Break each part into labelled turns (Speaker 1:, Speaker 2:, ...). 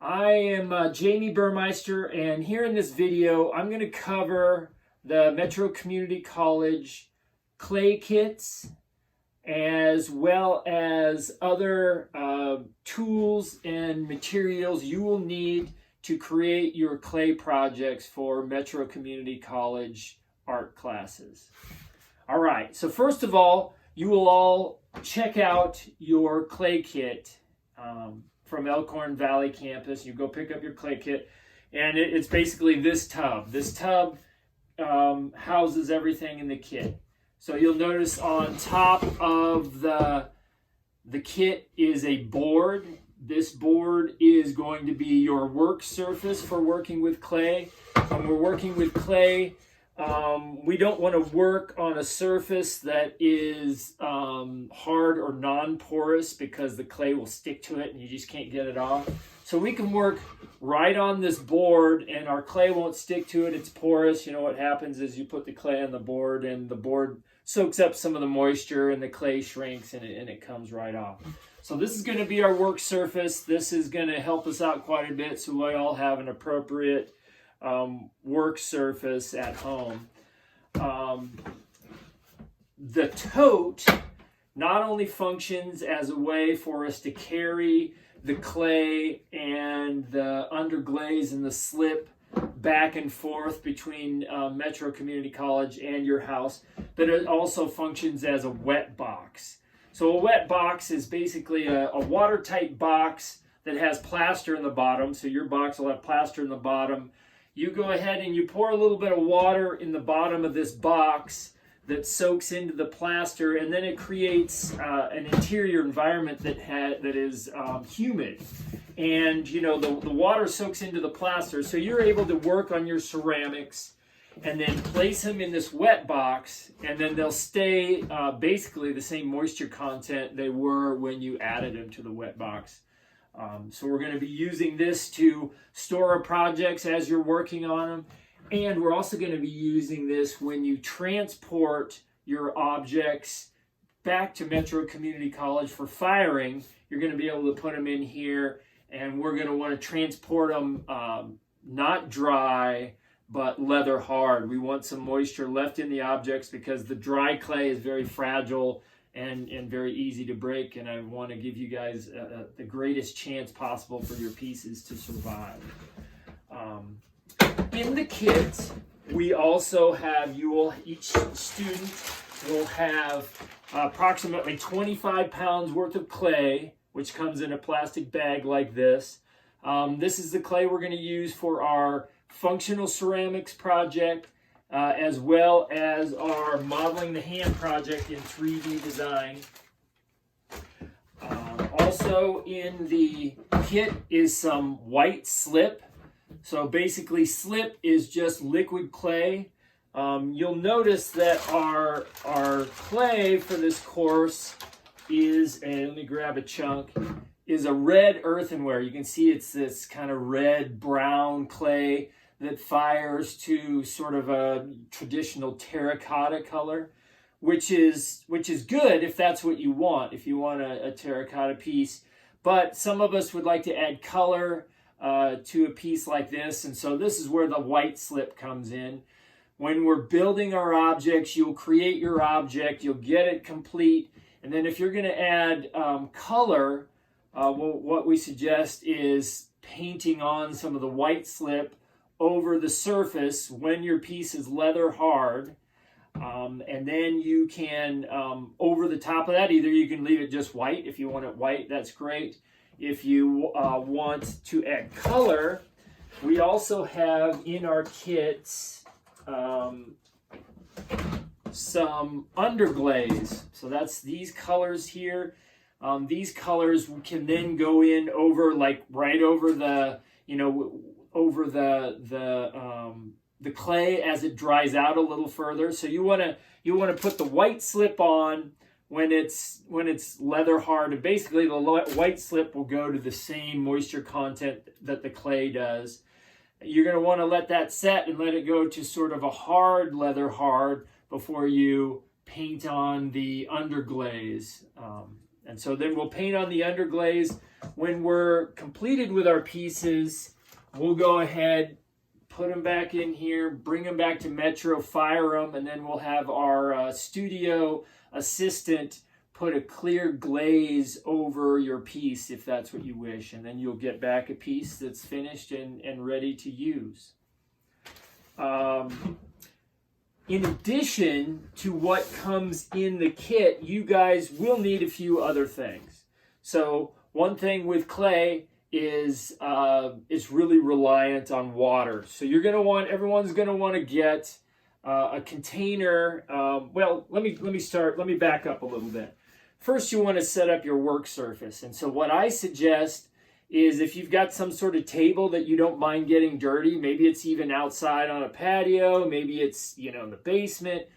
Speaker 1: I am Jamie Burmeister, and here in this video I'm going to cover the Metro Community College clay kits as well as other tools and materials you will need to create your clay projects for Metro Community College art classes. All right, so first of all, you will all check out your clay kit from Elkhorn Valley campus. You go pick up your clay kit, and it's basically this tub. This tub houses everything in the kit. So you'll notice on top of the kit is a board. This board is going to be your work surface for working with clay. When we're working with clay, we don't want to work on a surface that is hard or non-porous because the clay will stick to it and you just can't get it off. So we can work right on this board and our clay won't stick to it. It's porous. You know what happens is you put the clay on the board and the board soaks up some of the moisture and the clay shrinks and it comes right off. So this is going to be our work surface. This is going to help us out quite a bit so we all have an appropriate work surface at home. The tote not only functions as a way for us to carry the clay and the underglaze and the slip back and forth between Metro Community College and your house, but it also functions as a wet box. So a wet box is basically a watertight box that has plaster in the bottom. So your box will have plaster in the bottom. You go ahead and you pour a little bit of water in the bottom of this box that soaks into the plaster, and then it creates an interior environment that is humid. And you know the water soaks into the plaster, so you're able to work on your ceramics and then place them in this wet box, and then they'll stay basically the same moisture content they were when you added them to the wet box. So we're going to be using this to store our projects as you're working on them. And we're also going to be using this when you transport your objects back to Metro Community College for firing. You're going to be able to put them in here, and we're going to want to transport them not dry, but leather hard. We want some moisture left in the objects because the dry clay is very fragile and very easy to break, and I want to give you guys the greatest chance possible for your pieces to survive. In the kit, we also have, each student will have approximately 25 pounds worth of clay, which comes in a plastic bag like this. This is the clay we're going to use for our functional ceramics project, as well as our modeling the hand project in 3D design. Also in the kit is some white slip. So basically slip is just liquid clay. You'll notice that our clay for this course is, and let me grab a chunk, is a red earthenware. You can see it's this kind of red brown clay that fires to sort of a traditional terracotta color, which is good if that's what you want, if you want a terracotta piece. But some of us would like to add color to a piece like this, and so this is where the white slip comes in. When we're building our objects, you'll create your object, you'll get it complete, and then if you're going to add color, what we suggest is painting on some of the white slip over the surface when your piece is leather hard, and then you can, over the top of that, either you can leave it just white. If you want it white, that's great. If you want to add color, we also have in our kits some underglaze. So that's these colors here. These colors can then go in over, like right over the, over the clay as it dries out a little further. So you want to put the white slip on when it's leather hard, and basically the white slip will go to the same moisture content that the clay does. You're going to want to let that set and let it go to sort of a hard leather hard before you paint on the underglaze. And so then we'll paint on the underglaze. When we're completed with our pieces, we'll go ahead, put them back in here, bring them back to Metro, fire them, and then we'll have our studio assistant put a clear glaze over your piece if that's what you wish. And then you'll get back a piece that's finished and ready to use. In addition to what comes in the kit, you guys will need a few other things. So one thing with clay is really reliant on water. So everyone's gonna want to get a container. Well, let me back up a little bit. First, you want to set up your work surface. And so what I suggest is if you've got some sort of table that you don't mind getting dirty, maybe it's even outside on a patio, maybe it's, in the basement.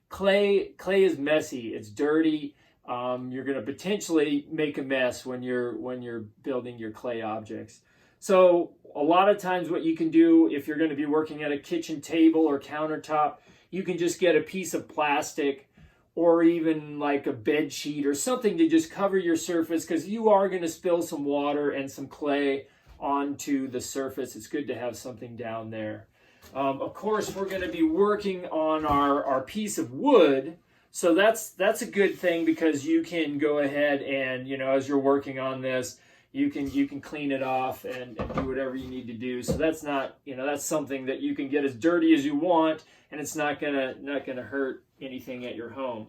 Speaker 1: Clay is messy, it's dirty. You're going to potentially make a mess when you're building your clay objects. So a lot of times what you can do if you're going to be working at a kitchen table or countertop, you can just get a piece of plastic or even like a bed sheet or something to just cover your surface, because you are going to spill some water and some clay onto the surface. It's good to have something down there. Of course, we're going to be working on our piece of wood. So that's a good thing, because you can go ahead and, as you're working on this, you can clean it off and do whatever you need to do. So that's not, that's something that you can get as dirty as you want, and it's not gonna hurt anything at your home.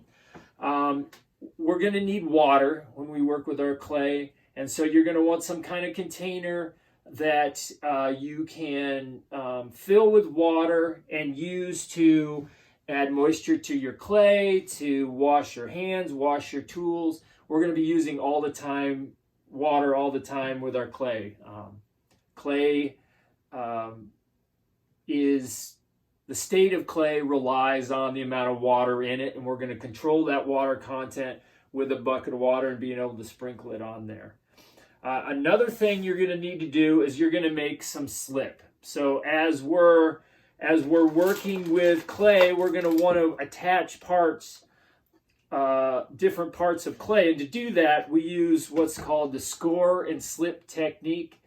Speaker 1: We're gonna need water when we work with our clay, and so you're gonna want some kind of container that you can fill with water and use to add moisture to your clay, to wash your hands, wash your tools. We're going to be using water all the time with our clay. The state of clay relies on the amount of water in it, and we're going to control that water content with a bucket of water and being able to sprinkle it on there. Another thing you're going to need to do is you're going to make some slip. So as we're working with clay, we're going to want to attach different parts of clay. And to do that, we use what's called the score and slip technique.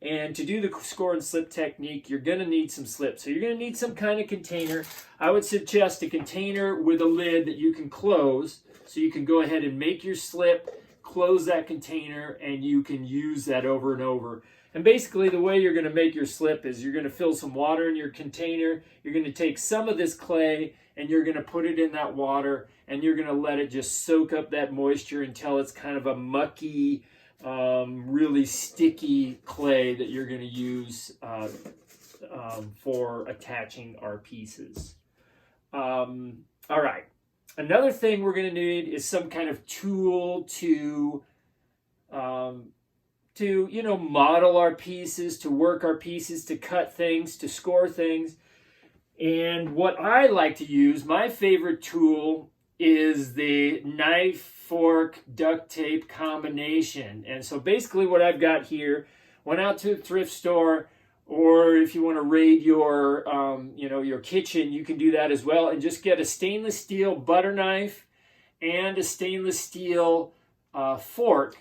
Speaker 1: And to do the score and slip technique, you're going to need some slip. So you're going to need some kind of container. I would suggest a container with a lid that you can close. So you can go ahead and make your slip, close that container, and you can use that over and over. And basically the way you're going to make your slip is you're going to fill some water in your container. You're going to take some of this clay and you're going to put it in that water, and you're going to let it just soak up that moisture until it's kind of a mucky, really sticky clay that you're going to use for attaching our pieces. All right. Another thing we're going to need is some kind of tool to model our pieces, to work our pieces, to cut things, to score things. And what I like to use, my favorite tool, is the knife, fork, duct tape combination. And so basically what I've got here, went out to a thrift store, or if you want to raid your kitchen, you can do that as well, and just get a stainless steel butter knife and a stainless steel fork.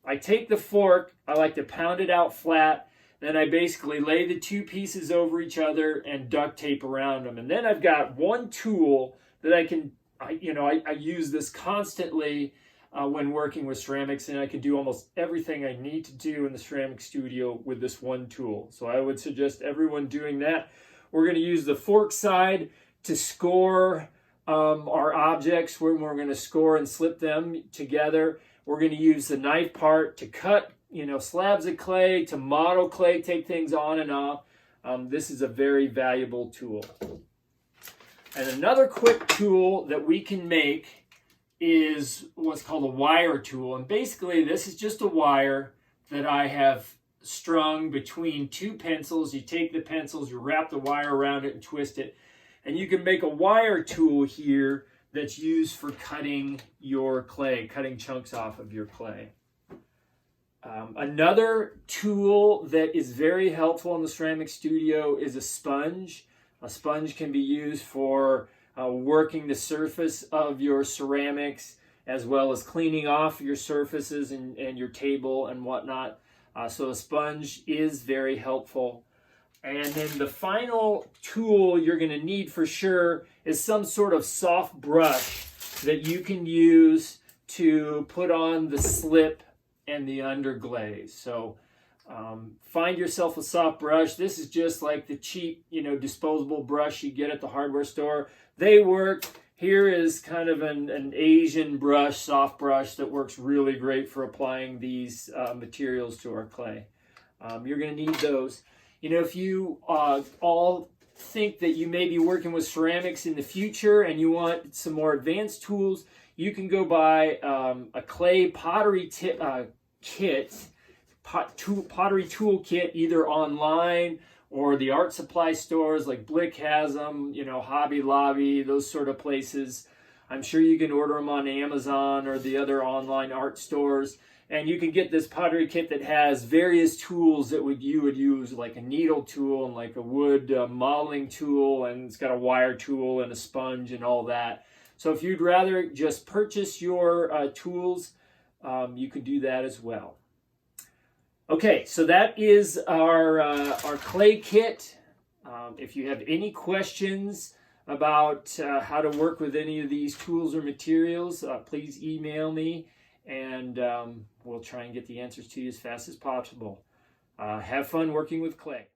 Speaker 1: I take the fork, I like to pound it out flat, then I basically lay the two pieces over each other and duct tape around them. And then I've got one tool that I use this constantly when working with ceramics, and I can do almost everything I need to do in the ceramic studio with this one tool. So I would suggest everyone doing that. We're going to use the fork side to score our objects, where we're going to score and slip them together. We're going to use the knife part to cut, slabs of clay, to model clay, take things on and off. This is a very valuable tool. And another quick tool that we can make is what's called a wire tool. And basically this is just a wire that I have strung between two pencils. You take the pencils, you wrap the wire around it and twist it. And you can make a wire tool here that's used for cutting your clay, cutting chunks off of your clay. Another tool that is very helpful in the ceramic studio is a sponge. A sponge can be used for working the surface of your ceramics. as well as cleaning off your surfaces and your table and whatnot. So a sponge is very helpful. And then the final tool you're going to need for sure is some sort of soft brush that you can use to put on the slip and the underglaze. So find yourself a soft brush. This is just like the cheap, disposable brush you get at the hardware store. They work. Here is kind of an Asian brush, soft brush that works really great for applying these materials to our clay. You're going to need those. If you all think that you may be working with ceramics in the future and you want some more advanced tools, you can go buy a clay pottery kit, pottery tool kit, either online or the art supply stores like Blick has them, Hobby Lobby, those sort of places. I'm sure you can order them on Amazon or the other online art stores. And you can get this pottery kit that has various tools that you would use, like a needle tool and like a wood modeling tool, and it's got a wire tool and a sponge and all that. So if you'd rather just purchase your tools, you could do that as well. Okay, so that is our clay kit. If you have any questions about how to work with any of these tools or materials, please email me, and we'll try and get the answers to you as fast as possible. Have fun working with clay.